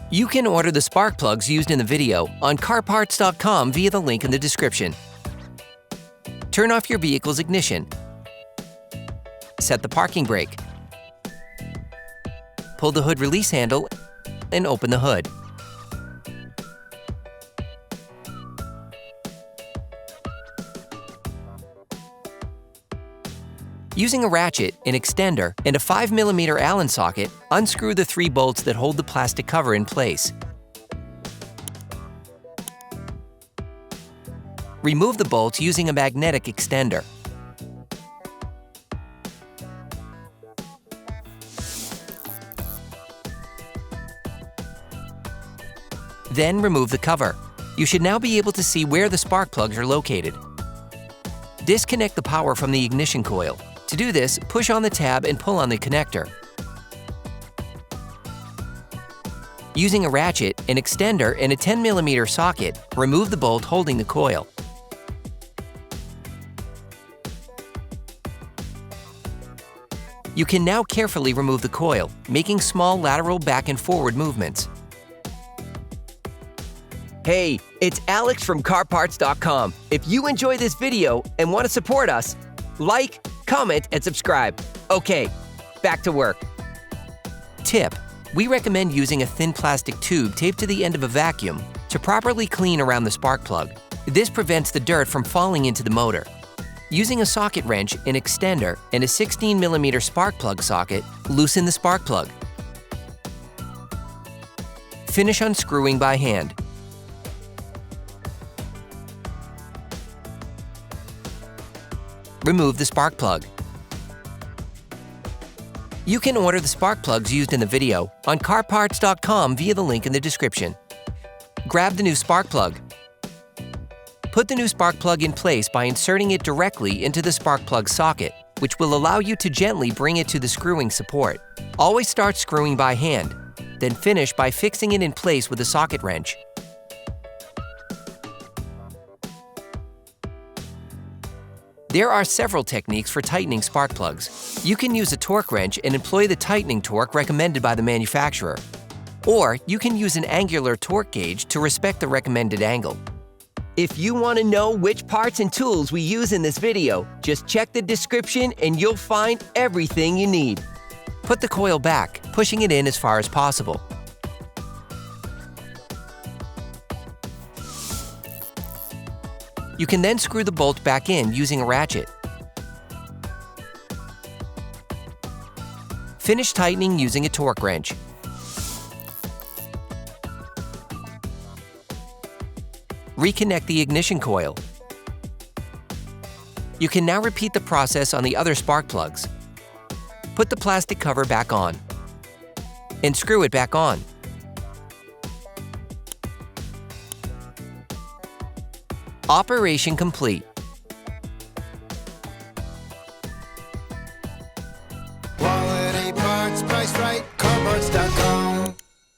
You can order the spark plugs used in the video on CarParts.com via the link in the description. Turn off your vehicle's ignition. Set the parking brake. Pull the hood release handle and open the hood. Using a ratchet, an extender, and a 5mm Allen socket, unscrew the 3 bolts that hold the plastic cover in place. Remove the bolts using a magnetic extender. Then remove the cover. You should now be able to see where the spark plugs are located. Disconnect the power from the ignition coil. To do this, push on the tab and pull on the connector. Using a ratchet, an extender, and a 10mm socket, remove the bolt holding the coil. You can now carefully remove the coil, making small lateral back and forward movements. Hey, it's Alex from CarParts.com. If you enjoy this video and want to support us, like, comment, and subscribe. Okay, back to work. Tip: we recommend using a thin plastic tube taped to the end of a vacuum to properly clean around the spark plug. This prevents the dirt from falling into the motor. Using a socket wrench, an extender, and a 16mm spark plug socket, loosen the spark plug. Finish unscrewing by hand. Remove the spark plug. You can order the spark plugs used in the video on CarParts.com via the link in the description. Grab the new spark plug. Put the new spark plug in place by inserting it directly into the spark plug socket, which will allow you to gently bring it to the screwing support. Always start screwing by hand, then finish by fixing it in place with a socket wrench. There are several techniques for tightening spark plugs. You can use a torque wrench and employ the tightening torque recommended by the manufacturer. Or you can use an angular torque gauge to respect the recommended angle. If you want to know which parts and tools we use in this video, just check the description and you'll find everything you need. Put the coil back, pushing it in as far as possible. You can then screw the bolt back in using a ratchet. Finish tightening using a torque wrench. Reconnect the ignition coil. You can now repeat the process on the other spark plugs. Put the plastic cover back on and screw it back on. Operation complete.